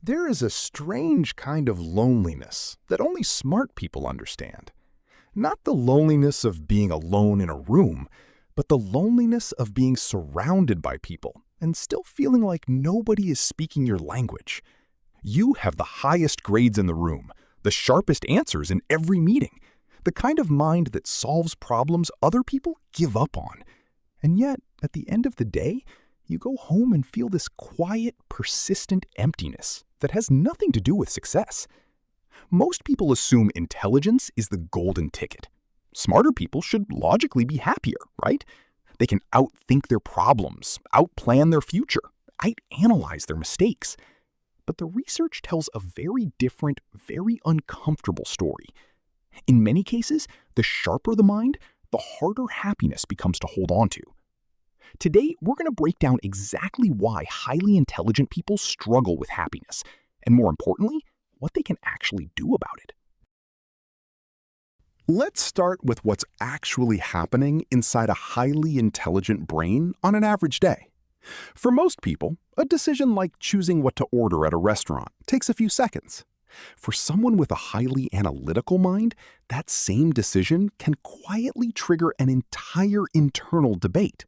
There is a strange kind of loneliness that only smart people understand. Not the loneliness of being alone in a room, but the loneliness of being surrounded by people and still feeling like nobody is speaking your language. You have the highest grades in the room, the sharpest answers in every meeting, the kind of mind that solves problems other people give up on. And yet, at the end of the day, you go home and feel this quiet, persistent emptiness that has nothing to do with success. Most people assume intelligence is the golden ticket. Smarter people should logically be happier, right? They can outthink their problems, outplan their future, outanalyze their mistakes. But the research tells a very different, very uncomfortable story. In many cases, the sharper the mind, the harder happiness becomes to hold on to. Today, we're going to break down exactly why highly intelligent people struggle with happiness, and more importantly, what they can actually do about it. Let's start with what's actually happening inside a highly intelligent brain on an average day. For most people, a decision like choosing what to order at a restaurant takes a few seconds. For someone with a highly analytical mind, that same decision can quietly trigger an entire internal debate.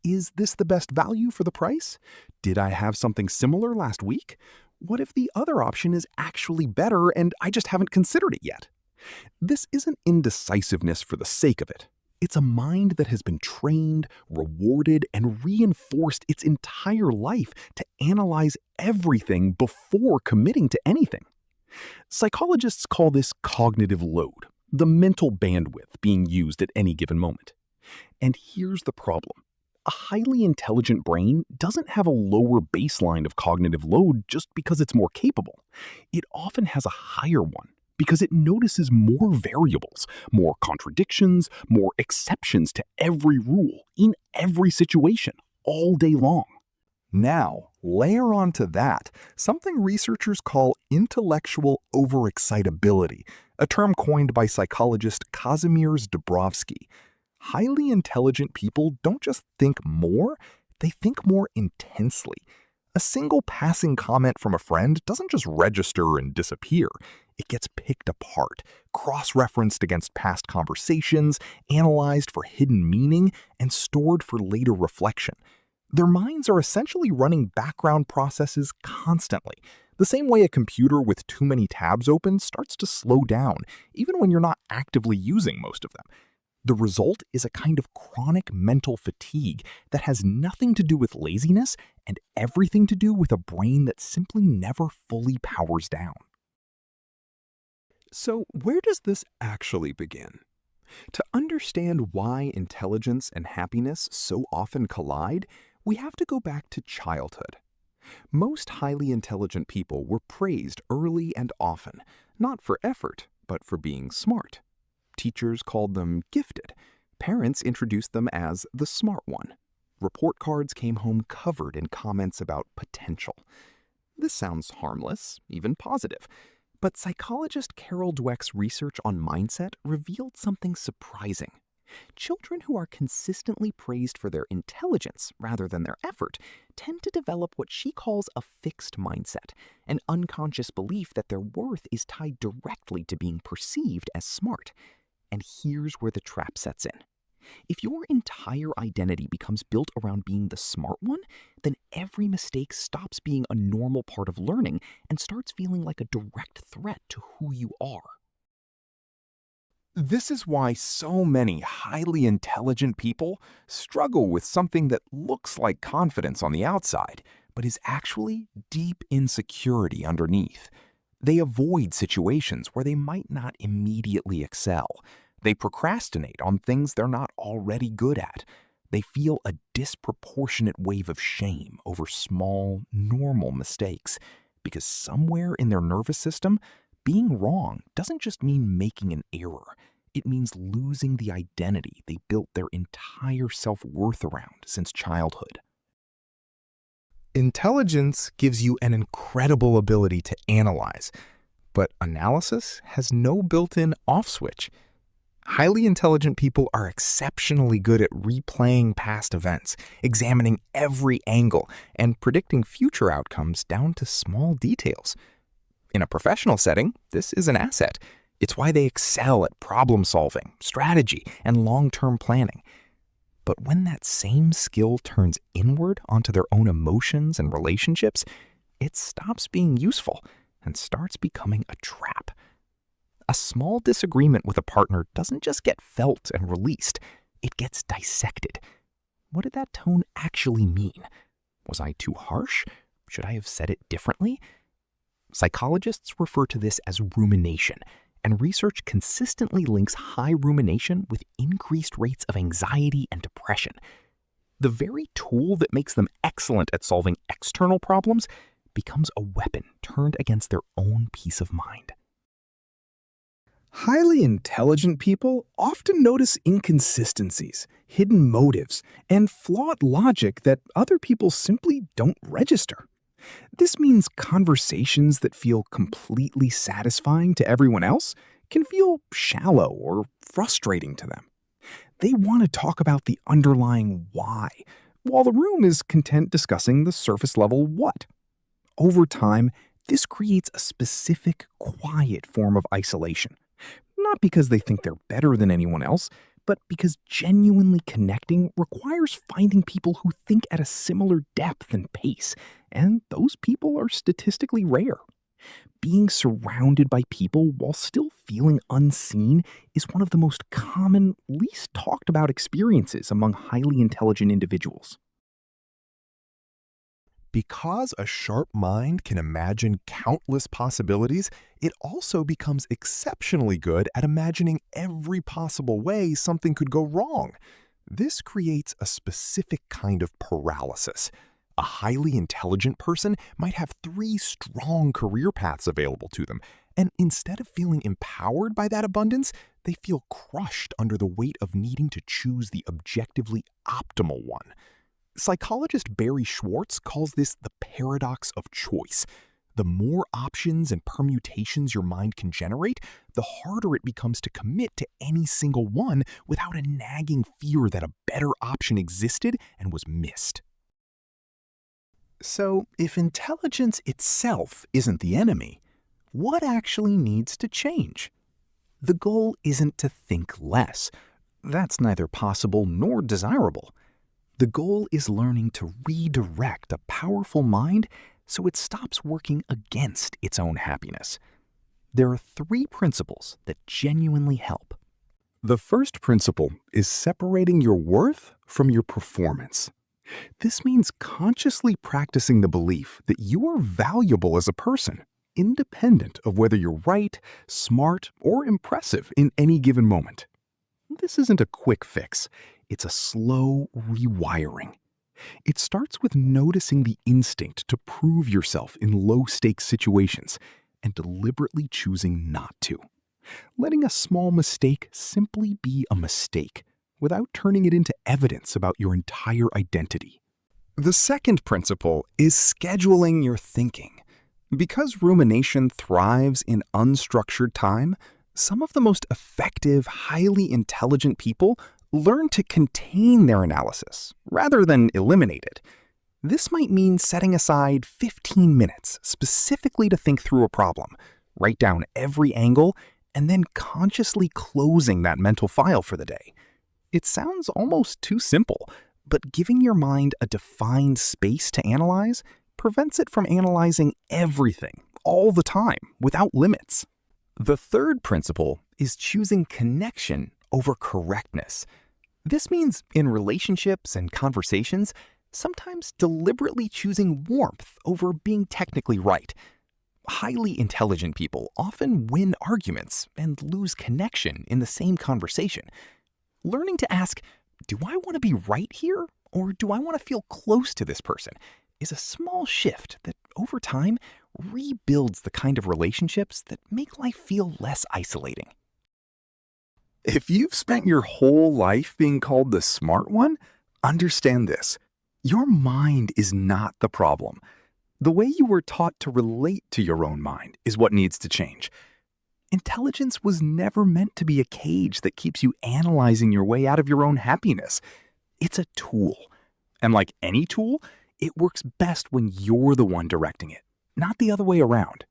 Is this the best value for the price? Did I have something similar last week? What if the other option is actually better and I just haven't considered it yet? This isn't indecisiveness for the sake of it. It's a mind that has been trained, rewarded, and reinforced its entire life to analyze everything before committing to anything. Psychologists call this cognitive load, the mental bandwidth being used at any given moment. And here's the problem. A highly intelligent brain doesn't have a lower baseline of cognitive load just because it's more capable. It often has a higher one because it notices more variables, more contradictions, more exceptions to every rule in every situation all day long. Now, layer onto that something researchers call intellectual overexcitability, a term coined by psychologist Kazimierz Dabrowski. Highly intelligent people don't just think more, they think more intensely. A single passing comment from a friend doesn't just register and disappear. It gets picked apart, cross-referenced against past conversations, analyzed for hidden meaning, and stored for later reflection. Their minds are essentially running background processes constantly, the same way a computer with too many tabs open starts to slow down, even when you're not actively using most of them. The result is a kind of chronic mental fatigue that has nothing to do with laziness and everything to do with a brain that simply never fully powers down. So, where does this actually begin? To understand why intelligence and happiness so often collide, we have to go back to childhood. Most highly intelligent people were praised early and often, not for effort, but for being smart. Teachers called them gifted. Parents introduced them as the smart one. Report cards came home covered in comments about potential. This sounds harmless, even positive. But psychologist Carol Dweck's research on mindset revealed something surprising. Children who are consistently praised for their intelligence rather than their effort tend to develop what she calls a fixed mindset, an unconscious belief that their worth is tied directly to being perceived as smart. And here's where the trap sets in. If your entire identity becomes built around being the smart one, then every mistake stops being a normal part of learning and starts feeling like a direct threat to who you are. This is why so many highly intelligent people struggle with something that looks like confidence on the outside, but is actually deep insecurity underneath. They avoid situations where they might not immediately excel. They procrastinate on things they're not already good at. They feel a disproportionate wave of shame over small, normal mistakes, because somewhere in their nervous system, being wrong doesn't just mean making an error. It means losing the identity they built their entire self-worth around since childhood. Intelligence gives you an incredible ability to analyze, but analysis has no built-in off switch. Highly intelligent people are exceptionally good at replaying past events, examining every angle, and predicting future outcomes down to small details. In a professional setting, this is an asset. It's why they excel at problem solving, strategy, and long-term planning. But when that same skill turns inward onto their own emotions and relationships, it stops being useful and starts becoming a trap. A small disagreement with a partner doesn't just get felt and released, it gets dissected. What did that tone actually mean? Was I too harsh? Should I have said it differently? Psychologists refer to this as rumination, and research consistently links high rumination with increased rates of anxiety and depression. The very tool that makes them excellent at solving external problems becomes a weapon turned against their own peace of mind. Highly intelligent people often notice inconsistencies, hidden motives, and flawed logic that other people simply don't register. This means conversations that feel completely satisfying to everyone else can feel shallow or frustrating to them. They want to talk about the underlying why, while the room is content discussing the surface level what. Over time, this creates a specific, quiet form of isolation. Not because they think they're better than anyone else, but because genuinely connecting requires finding people who think at a similar depth and pace, and those people are statistically rare. Being surrounded by people while still feeling unseen is one of the most common, least talked about experiences among highly intelligent individuals. Because a sharp mind can imagine countless possibilities, it also becomes exceptionally good at imagining every possible way something could go wrong. This creates a specific kind of paralysis. A highly intelligent person might have 3 strong career paths available to them, and instead of feeling empowered by that abundance, they feel crushed under the weight of needing to choose the objectively optimal one. Psychologist Barry Schwartz calls this the paradox of choice. The more options and permutations your mind can generate, the harder it becomes to commit to any single one without a nagging fear that a better option existed and was missed. So, if intelligence itself isn't the enemy, what actually needs to change? The goal isn't to think less. That's neither possible nor desirable. The goal is learning to redirect a powerful mind so it stops working against its own happiness. There are 3 principles that genuinely help. The first principle is separating your worth from your performance. This means consciously practicing the belief that you are valuable as a person, independent of whether you're right, smart, or impressive in any given moment. This isn't a quick fix. It's a slow rewiring. It starts with noticing the instinct to prove yourself in low-stakes situations and deliberately choosing not to. Letting a small mistake simply be a mistake without turning it into evidence about your entire identity. The second principle is scheduling your thinking. Because rumination thrives in unstructured time, some of the most effective, highly intelligent people learn to contain their analysis rather than eliminate it. This might mean setting aside 15 minutes specifically to think through a problem, write down every angle, and then consciously closing that mental file for the day. It sounds almost too simple, but giving your mind a defined space to analyze prevents it from analyzing everything all the time without limits. The third principle is choosing connection over correctness. This means in relationships and conversations, sometimes deliberately choosing warmth over being technically right. Highly intelligent people often win arguments and lose connection in the same conversation. Learning to ask, do I want to be right here or do I want to feel close to this person, is a small shift that over time rebuilds the kind of relationships that make life feel less isolating. If you've spent your whole life being called the smart one, understand this. Your mind is not the problem. The way you were taught to relate to your own mind is what needs to change. Intelligence was never meant to be a cage that keeps you analyzing your way out of your own happiness. It's a tool. And like any tool, it works best when you're the one directing it, not the other way around.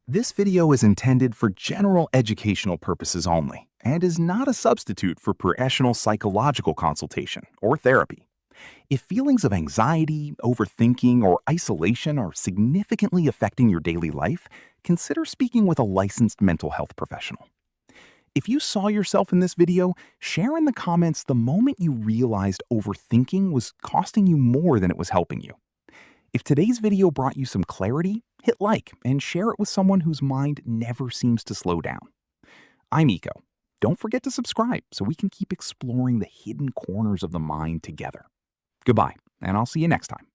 This video is intended for general educational purposes only and is not a substitute for professional psychological consultation or therapy. If feelings of anxiety, overthinking, or isolation are significantly affecting your daily life, consider speaking with a licensed mental health professional. If you saw yourself in this video, share in the comments the moment you realized overthinking was costing you more than it was helping you. If today's video brought you some clarity, hit like and share it with someone whose mind never seems to slow down. I'm Eco. Don't forget to subscribe so we can keep exploring the hidden corners of the mind together. Goodbye, and I'll see you next time.